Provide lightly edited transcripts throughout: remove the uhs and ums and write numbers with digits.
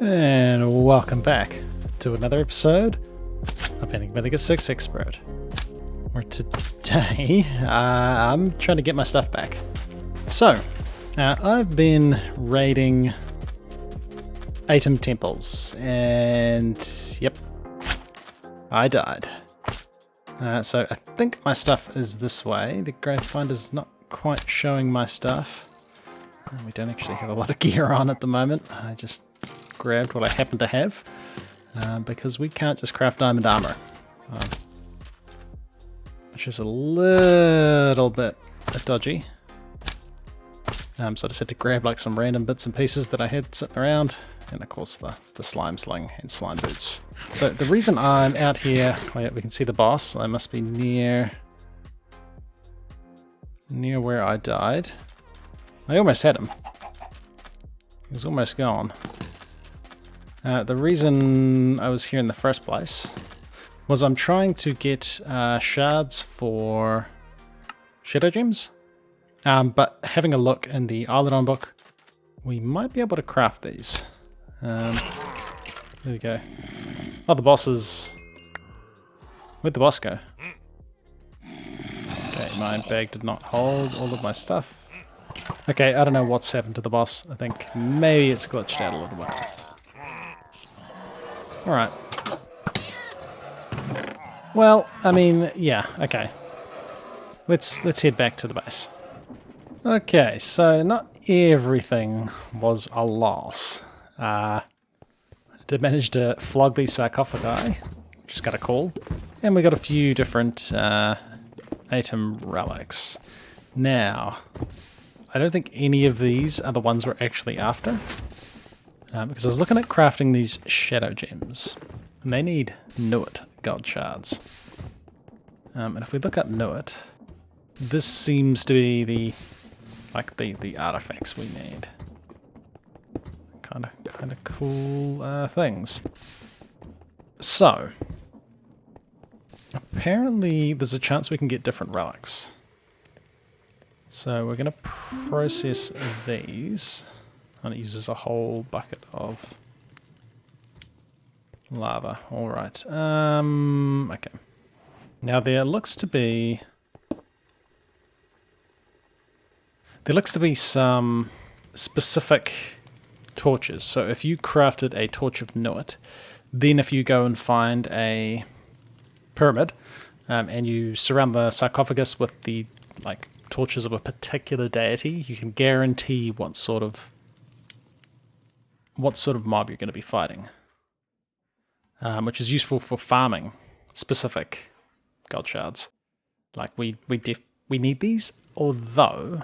And welcome back to another episode of Enigmatica 6 Expert, where today I'm trying to get my stuff back. So, I've been raiding Atom temples, and yep, I died. So I think my stuff is this way. The Gravefinder's not quite showing my stuff. We don't actually have a lot of gear on at the moment. I just grabbed what I happen to have, because we can't just craft diamond armor, which is a little bit dodgy. So I just had to grab like some random bits and pieces that I had sitting around, and of course the slime sling and slime boots. So the reason I'm out here, we can see the boss. I must be near where I died. I almost had him. He was almost gone. The reason I was here in the first place was I'm trying to get shards for shadow gems, but having a look in the Eidolon book, we might be able to craft these. There we go. Oh, the boss is... Where'd the boss go? Okay, my bag did not hold all of my stuff. Okay, I don't know what's happened to the boss. I think maybe it's glitched out a little bit. Alright. Well, I mean, yeah, okay. Let's head back to the base. Okay, so not everything was a loss. I did manage to flog these sarcophagi, which is kind of cool. And we got a few different Atom relics. Now, I don't think any of these are the ones we're actually after. Because I was looking at crafting these shadow gems, and they need Nuit gold shards. And if we look up Nuit, this seems to be the artifacts we need. Kind of cool things. So apparently there's a chance we can get different relics. So we're going to process these. And it uses a whole bucket of lava. Alright. Okay. Now there looks to be some specific torches. So if you crafted a torch of Nuit, then if you go and find a pyramid, and you surround the sarcophagus with the torches of a particular deity, you can guarantee what sort of mob you're going to be fighting, which is useful for farming specific gold shards. We need these, although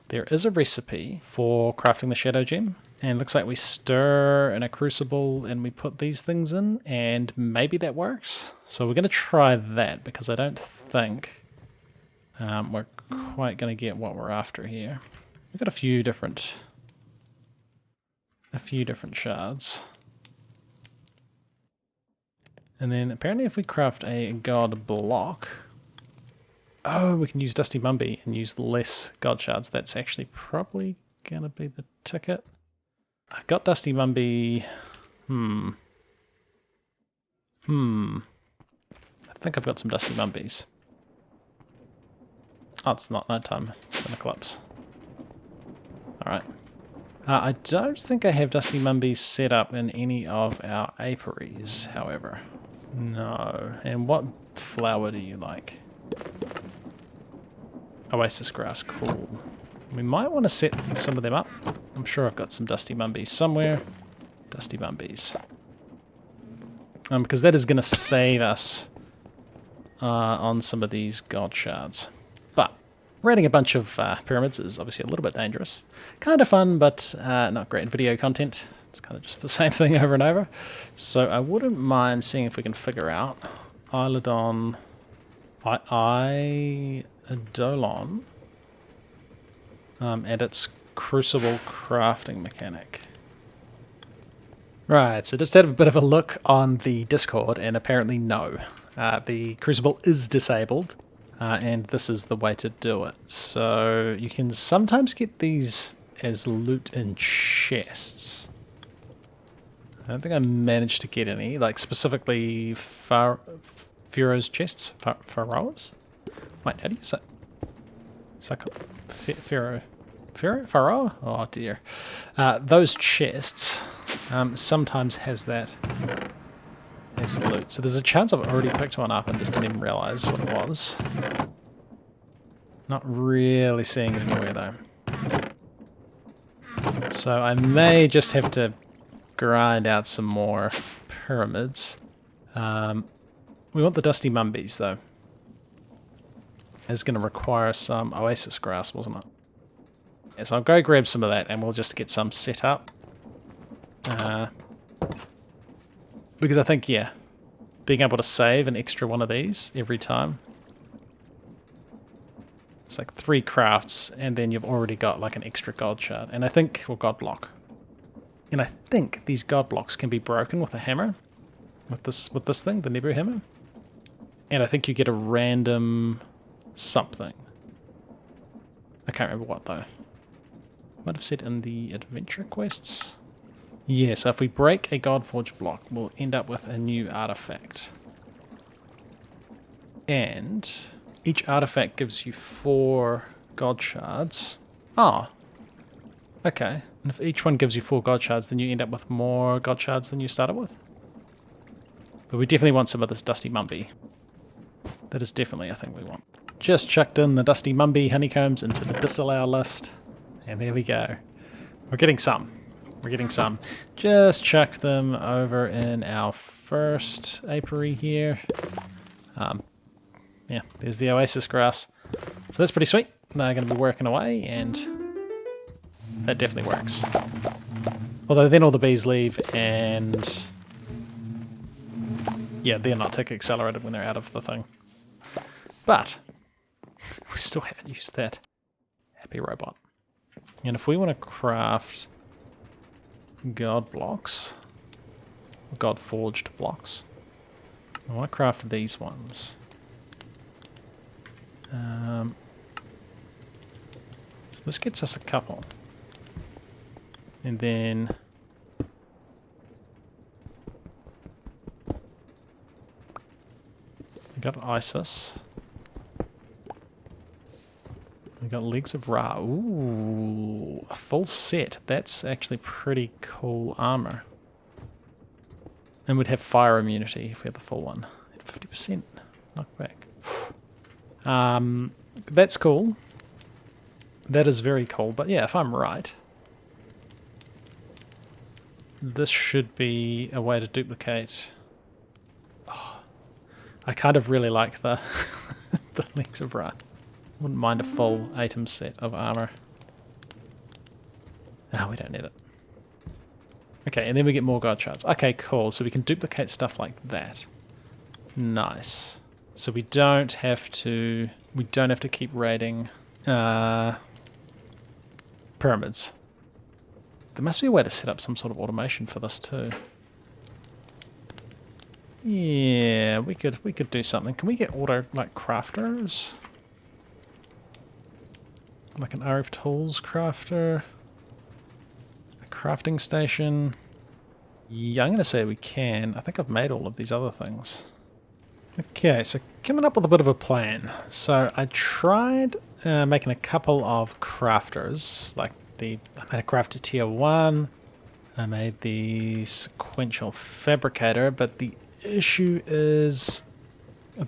there is a recipe for crafting the shadow gem, and it looks like we stir in a crucible and we put these things in, and maybe that works. So we're going to try that, because I don't think we're quite going to get what we're after here. We've got a few different shards. And then apparently if we craft a god block, we can use Dusty Mumby and use less god shards. That's actually probably gonna be the ticket. I've got Dusty Mumby. I think I've got some Dusty Mumbies. Oh, it's not nighttime, it's an eclipse. Alright. I don't think I have Dusty Mumbies set up in any of our apiaries, however. No. And what flower do you like? Oasis grass, cool. We might want to set some of them up. I'm sure I've got some Dusty Mumbies somewhere. Dusty Mumbies. Because that is going to save us on some of these gold shards. But raiding a bunch of pyramids is obviously a little bit dangerous. Kind of fun, but not great video content. It's kind of just the same thing over and over. So I wouldn't mind seeing if we can figure out Eidolon and its crucible crafting mechanic. Right, so just had a bit of a look on the Discord, and apparently no. The crucible is disabled. and this is the way to do it. So you can sometimes get these as loot in chests. I don't think I managed to get any, like specifically Pharaoh's chests. Pharaoh's? Wait, how do you say? Pharaoh? Pharaoh? Oh dear. Those chests sometimes has that as loot. So there's a chance I've already picked one up and just didn't even realise what it was. Not really seeing it anywhere though. So I may just have to grind out some more pyramids. We want the dusty mumbies though. It's going to require some oasis grass, wasn't it? Yeah, so I'll go grab some of that and we'll just get some set up. Because I think, yeah, being able to save an extra one of these every time. It's like 3 crafts and then you've already got like an extra god shard. And I think, or god block. And I think these god blocks can be broken with a hammer. With this thing, the Nebu hammer. And I think you get a random something. I can't remember what though. Might have said in the adventure quests. Yeah, so if we break a Godforged block, we'll end up with a new artifact. And each artifact gives you 4 god shards. Oh. Okay. And if each one gives you 4 god shards, then you end up with more god shards than you started with. But we definitely want some of this dusty mumby. That is definitely a thing we want. Just chucked in the dusty mumby honeycombs into the disallow list. And there we go. We're getting some. We're getting some. Just chuck them over in our first apiary here. Yeah, there's the oasis grass. So that's pretty sweet. They're going to be working away, and that definitely works. Although then all the bees leave, and yeah, they're not tick accelerated when they're out of the thing. But we still haven't used that happy robot. And if we want to craft god blocks, Godforged blocks, I want to craft these ones. So this gets us a couple. And then we got Isis. We got Legs of Ra. Ooh, a full set. That's actually pretty cool armor. And we'd have fire immunity if we had the full one. At 50% knockback. That's cool. That is very cool. But yeah, if I'm right, this should be a way to duplicate. Oh, I kind of really like the the Legs of Ra. Wouldn't mind a full item set of armor. Ah, we don't need it. Okay, and then we get more god shards. Okay, cool. So we can duplicate stuff like that. Nice. So we don't have to keep raiding pyramids. There must be a way to set up some sort of automation for this too. Yeah, we could do something. Can we get auto like crafters? Like an RF Tools crafter, a crafting station. Yeah, I'm going to say we can. I think I've made all of these other things. Okay, so coming up with a bit of a plan. So I tried making a couple of crafters, like I made a crafter tier 1, I made the sequential fabricator, but the issue is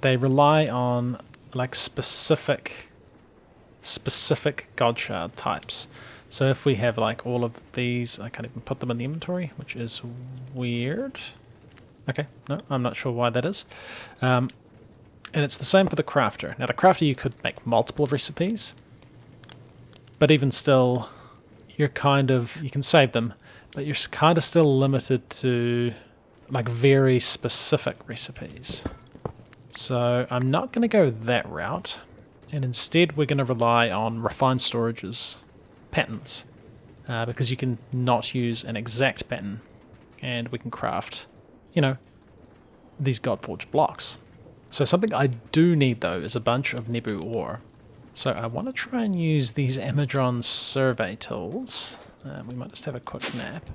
they rely on like specific god shard types. So if we have like all of these, I can't even put them in the inventory, which is weird. Okay, no, I'm not sure why that is. And it's the same for the crafter. Now the crafter, you could make multiple recipes, but even still, you can save them, but you're kind of still limited to like very specific recipes. So I'm not going to go that route. And instead we're going to rely on refined storage's patterns, because you can not use an exact pattern, and we can craft, you know, these Godforged blocks. So something I do need though is a bunch of Nebu ore. So I want to try and use these Amazon survey tools. We might just have a quick nap.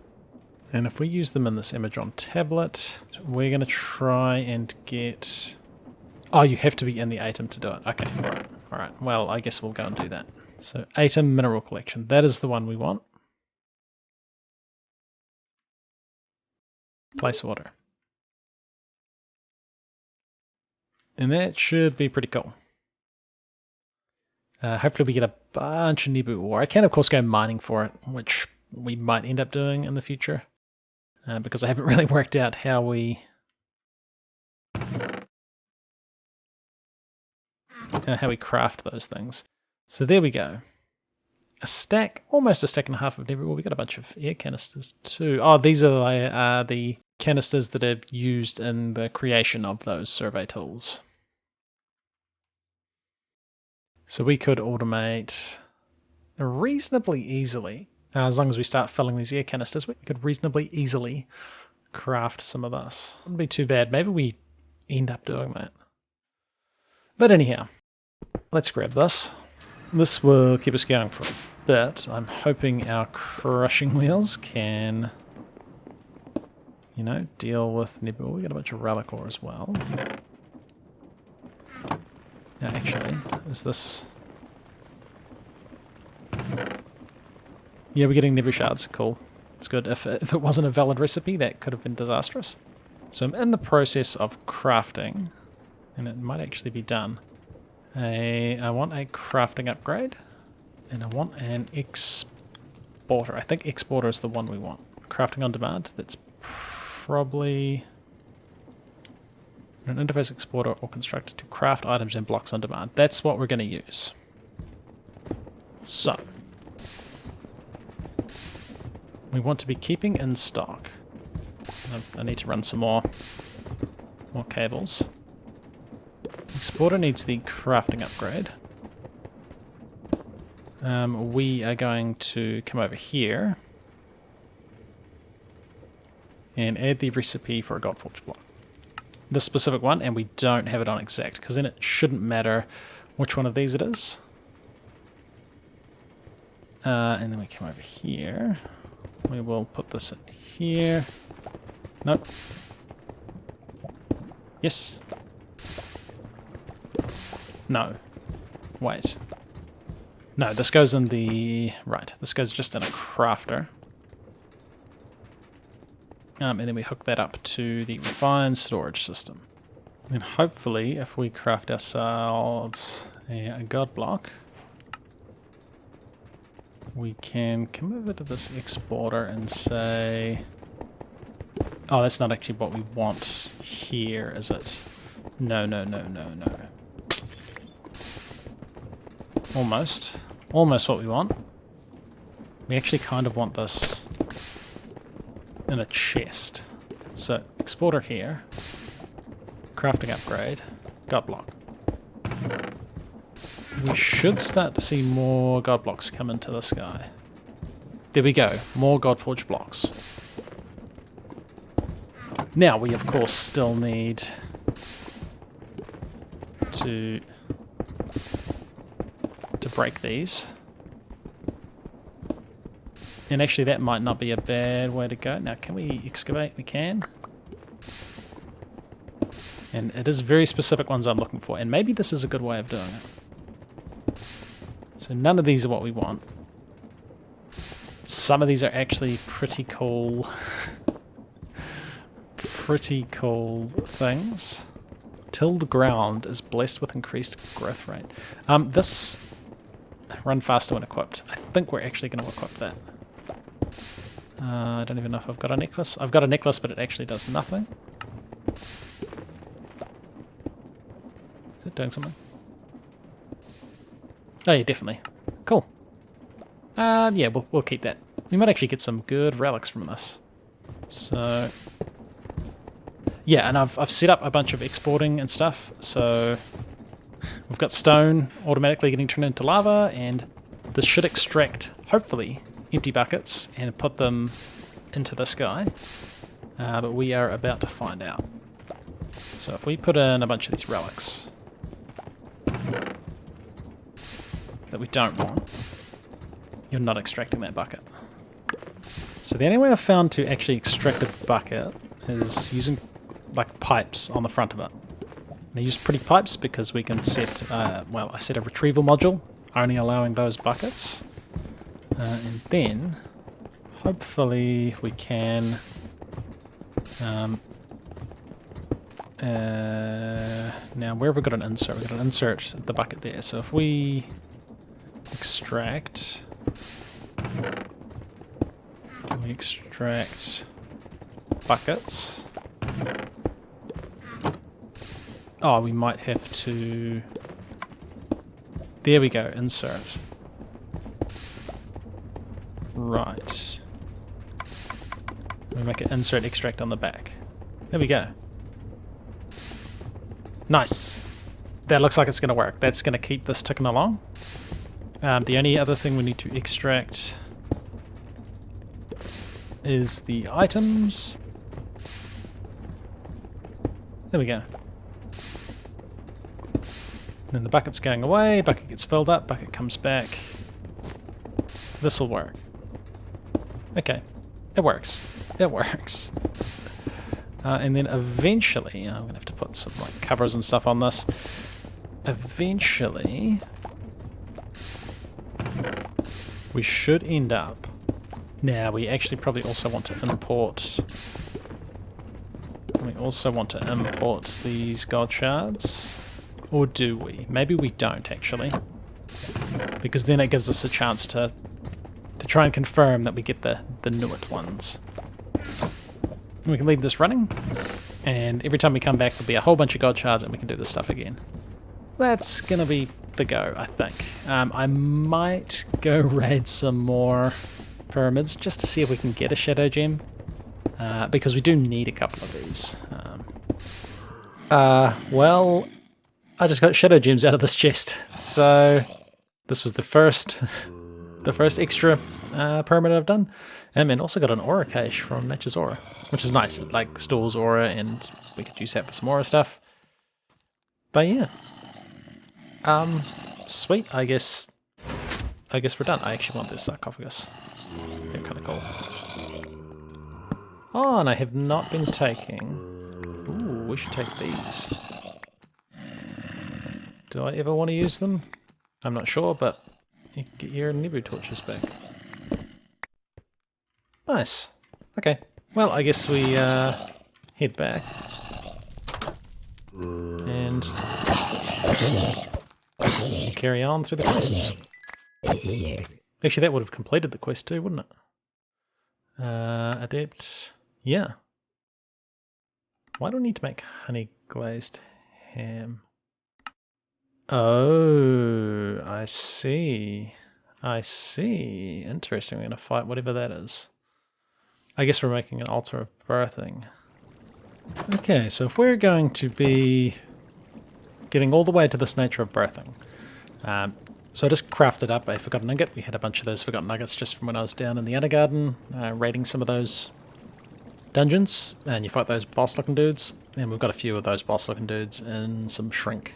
And if we use them in this Amazon tablet, we're going to try and get... Oh, you have to be in the ATOM to do it. Okay, alright. Alright, well, I guess we'll go and do that. So ATOM mineral collection, that is the one we want. Place order. And that should be pretty cool. Hopefully we get a bunch of Nebu ore. I can of course go mining for it, which we might end up doing in the future. Because I haven't really worked out how we... how we craft those things. So there we go. A stack, almost a stack and a half of Nebu ore. We got a bunch of air canisters too. Oh, these are the canisters that are used in the creation of those survey tools. So we could automate reasonably easily, as long as we start filling these air canisters, we could reasonably easily craft some of this. Wouldn't be too bad. Maybe we end up doing that. But anyhow, let's grab this. This will keep us going for a bit. I'm hoping our crushing wheels can, you know, deal with Nebu. We got a bunch of relic ore as well. Now, actually, is this... Yeah, we're getting Nebu shards. Cool. It's good. If it wasn't a valid recipe, that could have been disastrous. So I'm in the process of crafting, and it might actually be done. I want a crafting upgrade, and I want an exporter. I think exporter is the one we want. Crafting on demand. That's probably... An interface exporter or constructed to craft items and blocks on demand. That's what we're going to use. So, we want to be keeping in stock. I need to run some more cables. Exporter needs the crafting upgrade. We are going to come over here and add the recipe for a Godforged block. This specific one, and we don't have it on exact, because then it shouldn't matter which one of these it is. And then we come over here. We will put this in here. Nope. Yes. No. Wait. No, this goes in the... Right, this goes just in a crafter. And then we hook that up to the refined storage system. And hopefully, if we craft ourselves a god block, we can come over to this exporter and say... Oh, that's not actually what we want here, is it? No, no, no, no, no. Almost. Almost what we want. We actually kind of want this in a chest. So, exporter here. Crafting upgrade. God block. We should start to see more god blocks come into the sky. There we go. More Godforged blocks. Now we of course still need to break these. And actually that might not be a bad way to go. Now can we excavate? We can. And it is very specific ones I'm looking for. And maybe this is a good way of doing it. So none of these are what we want. Some of these are actually pretty cool. Pretty cool things. Tilled ground is blessed with increased growth rate. This run faster when equipped. I think we're actually going to equip that. I don't even know if I've got a necklace. I've got a necklace, but it actually does nothing. Is it doing something? Oh yeah, definitely. Cool. Yeah, we'll keep that. We might actually get some good relics from this. So... Yeah, and I've set up a bunch of exporting and stuff, so we've got stone automatically getting turned into lava, and this should extract, hopefully, empty buckets and put them into the sky. But we are about to find out. So if we put in a bunch of these relics that we don't want, you're not extracting that bucket. So the only way I've found to actually extract a bucket is using like pipes on the front of it. And I use pretty pipes because we can set, well, I set a retrieval module, only allowing those buckets. And then, hopefully we can... now where have we got an insert? We've got an insert the bucket there. So if we extract... buckets. Oh, we might have to... There we go, insert. Right. We make an insert extract on the back. There we go. Nice. That looks like it's going to work. That's going to keep this ticking along. The only other thing we need to extract is the items. There we go. Then the bucket's going away, bucket gets filled up, bucket comes back. This'll work. Okay, it works. It works. And then eventually, I'm going to have to put some like covers and stuff on this. Eventually, we should end up... Now, we actually probably also want to import... We also want to import these God Shards. Or do we? Maybe we don't, actually. Because then it gives us a chance to try and confirm that we get the Nuit ones. And we can leave this running, and every time we come back there'll be a whole bunch of God Shards and we can do this stuff again. That's gonna be the go, I think. I might go raid some more pyramids just to see if we can get a Shadow Gem, because we do need a couple of these. Well, I just got Shadow Gems out of this chest, so this was the first extra pyramid I've done. And also got an aura cache from Nature's Aura, which is nice. It like stores aura, and we could use that for some aura stuff. But yeah, sweet. I guess we're done. I actually want this sarcophagus. They're kind of cool. Oh, and I have not been taking. Ooh, we should take these. Do I ever want to use them? I'm not sure, but you can get your Nebu torches back. Nice. Okay. Well, I guess we head back. And carry on through the quests. Actually, that would have completed the quest too, wouldn't it? Adept. Yeah. Why do I need to make honey glazed ham? Oh, I see. I see. Interesting. We're going to fight whatever that is. I guess we're making an altar of birthing. Okay, so if we're going to be getting all the way to this nature of birthing, so I just crafted up a forgotten nugget. We had a bunch of those forgotten nuggets just from when I was down in the Undergarden, raiding some of those dungeons, and you fight those boss-looking dudes, and we've got a few of those boss-looking dudes in some shrink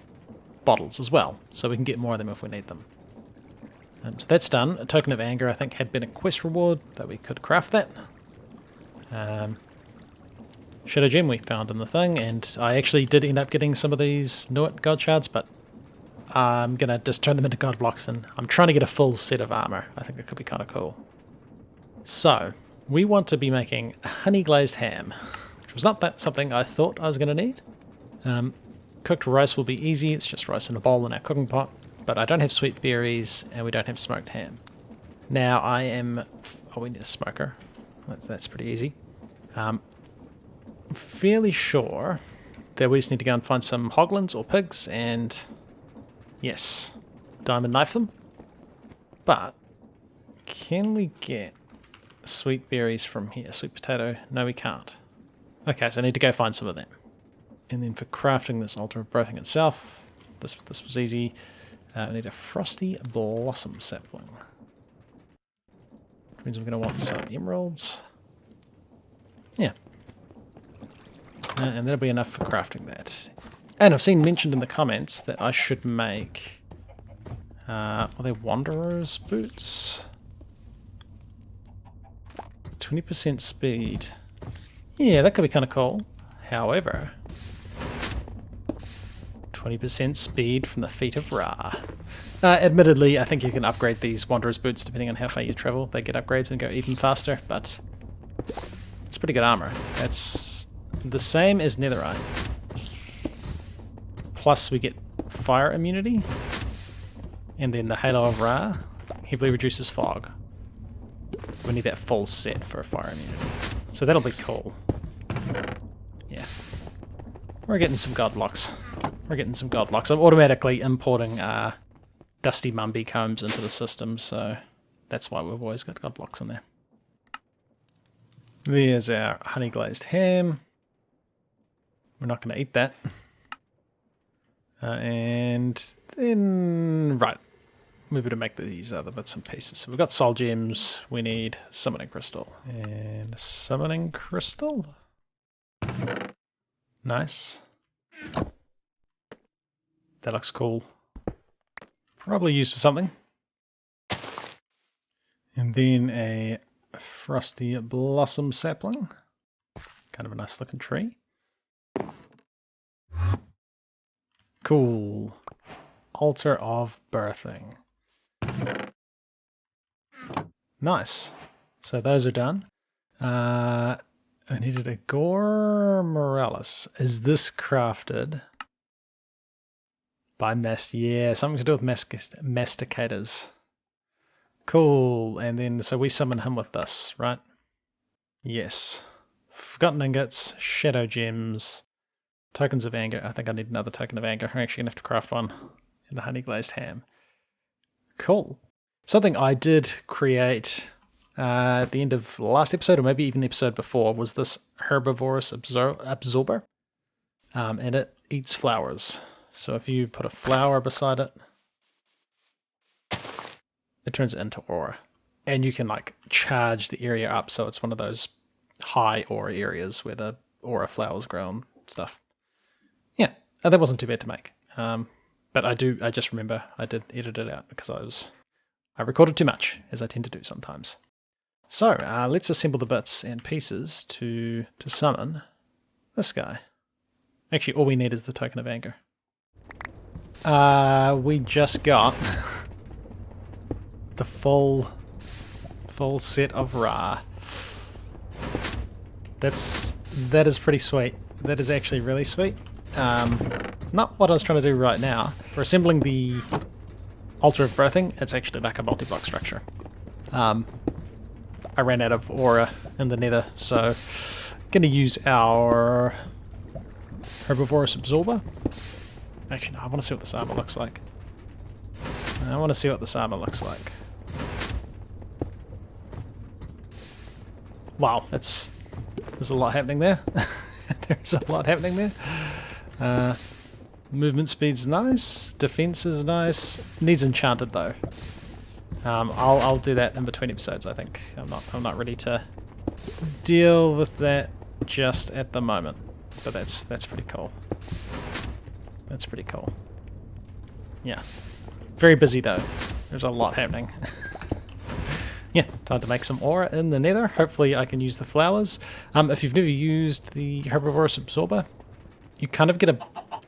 bottles as well, so we can get more of them if we need them. So that's done. A token of anger, I think, had been a quest reward that we could craft that. Shadow Gem we found in the thing, and I actually did end up getting some of these Nuit God Shards, but I'm going to just turn them into God Blocks, and I'm trying to get a full set of armor. I think it could be kind of cool. So, we want to be making honey glazed ham, which was not something I thought I was going to need. Cooked rice will be easy, it's just rice in a bowl in our cooking pot, but I don't have sweet berries, and we don't have smoked ham. Now I am... Oh, we need a smoker. That's pretty easy. I'm fairly sure that we just need to go and find some hoglins or pigs and, yes, diamond knife them. But can we get sweet berries from here? Sweet potato? No, we can't. Okay, so I need to go find some of them. And then for crafting this altar of birthing itself, this was easy. I need a frosty blossom sapling. Which means I'm going to want some emeralds. Yeah. And that'll be enough for crafting that. And I've seen mentioned in the comments that I should make... are they Wanderer's boots? 20% speed. Yeah, that could be kind of cool. However, 20% speed from the feet of Ra. Admittedly, I think you can upgrade these Wanderer's boots depending on how far you travel. They get upgrades and go even faster, but it's pretty good armor. It's the same as Netherite. Plus we get fire immunity. And then the Halo of Ra heavily reduces fog. We need that full set for fire immunity. So that'll be cool. Yeah. We're getting some god blocks. We're getting some god blocks. I'm automatically importing dusty Mumby combs into the system, so that's why we've always got god blocks in there. There's our honey glazed ham. We're not going to eat that. And then, right, we better make these other bits and pieces. So we've got soul gems, we need summoning crystal. And summoning crystal? Nice. That looks cool. Probably used for something. And then a frosty blossom sapling. Kind of a nice looking tree. Cool. Altar of birthing. Nice. So those are done. I needed a Gore Moralis. Is this crafted by yeah, something to do with masticators. Cool. And then, so we summon him with this, right? Yes. Forgotten ingots, shadow gems, tokens of anger. I think I need another token of anger. I'm actually going to have to craft one in the honey glazed ham. Cool. Something I did create at the end of last episode, or maybe even the episode before, was this herbivorous absorber. And it eats flowers. So if you put a flower beside it, it turns it into aura. And you can like charge the area up, so it's one of those high aura areas where the aura flowers grow and stuff. Yeah, that wasn't too bad to make. But I just remember I did edit it out because I recorded too much, as I tend to do sometimes. So let's assemble the bits and pieces to summon this guy. Actually, all we need is the token of anger. We just got the full set of Ra. That is pretty sweet. That is actually really sweet. Not what I was trying to do right now. For assembling the Altar of Birthing, it's actually like a multi-block structure. I ran out of aura in the nether, so I'm going to use our herbivorous absorber. Actually, no, I want to see what this armor looks like. Wow, there's a lot happening there. There's a lot happening there. Movement speed's nice. Defense is nice. Needs enchanted though. I'll do that in between episodes. I think I'm not ready to deal with that just at the moment. But that's pretty cool. That's pretty cool. Yeah. Very busy though. There's a lot happening. Yeah, time to make some aura in the nether. Hopefully I can use the flowers. If you've never used the herbivorous absorber, you kind of get a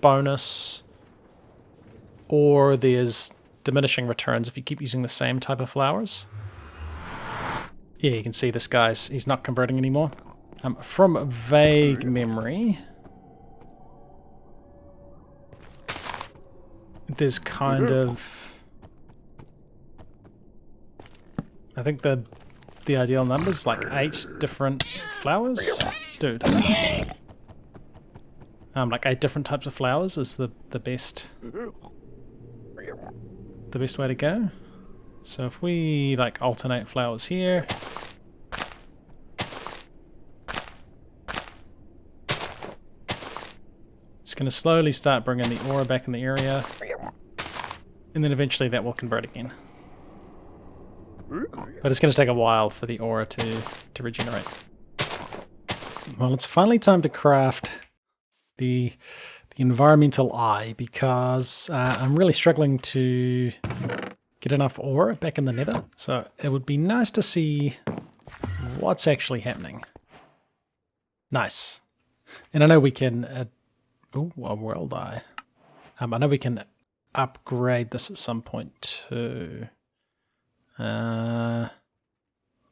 bonus, or there's diminishing returns if you keep using the same type of flowers. Yeah, you can see this he's not converting anymore. From vague memory, there's kind of, I think the ideal number is like 8 different flowers. Dude. Like 8 different types of flowers is the best way to go. So if we like alternate flowers here, it's going to slowly start bringing the aura back in the area, and then eventually that will convert again. But it's going to take a while for the aura to regenerate. Well, it's finally time to craft the environmental eye, because I'm really struggling to get enough ore back in the nether. So it would be nice to see what's actually happening. Nice. And I know we can... oh, a world eye. I know we can upgrade this at some point too. Though,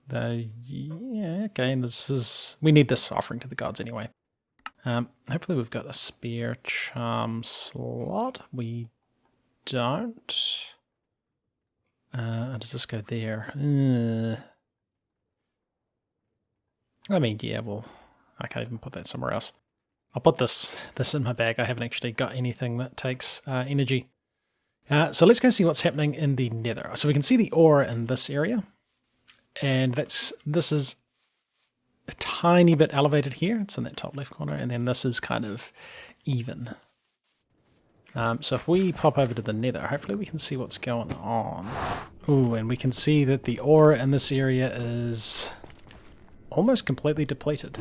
yeah, okay, and this is... we need this offering to the gods anyway. Hopefully we've got a spare charm slot. We don't. Does this go there? I mean, yeah, well, I can't even put that somewhere else. I'll put this in my bag. I haven't actually got anything that takes energy. So let's go see what's happening in the nether. So we can see the ore in this area. And this is a tiny bit elevated here. It's in that top left corner. And then this is kind of even. So if we pop over to the nether, hopefully we can see what's going on. Ooh, and we can see that the ore in this area is almost completely depleted.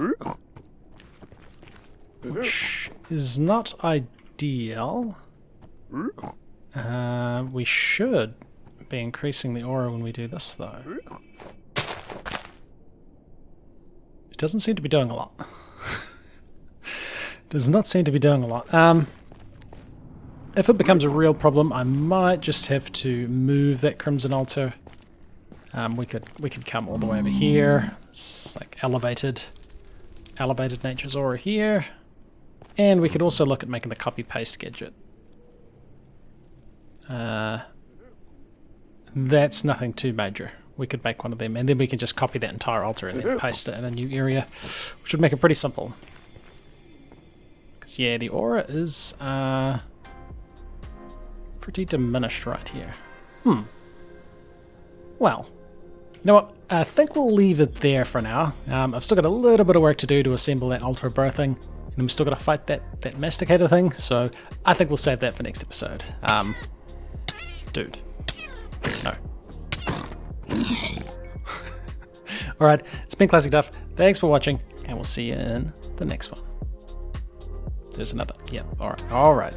Which is not ideal. We should be increasing the aura when we do this, though. It doesn't seem to be doing a lot. Does not seem to be doing a lot. If it becomes a real problem, I might just have to move that crimson altar. We could come all the way over here. It's like elevated nature's aura here. And we could also look at making the copy-paste gadget. That's nothing too major. We could make one of them, and then we can just copy that entire altar and then paste it in a new area, which would make it pretty simple. Because, yeah, the aura is pretty diminished right here. Well, you know what? I think we'll leave it there for now. I've still got a little bit of work to do to assemble that altar of birthing. And we've still got to fight that masticator thing, so I think we'll save that for next episode. Dude. No. Alright, it's been ClassicDuff. Thanks for watching, and we'll see you in the next one. There's another. Yeah, alright.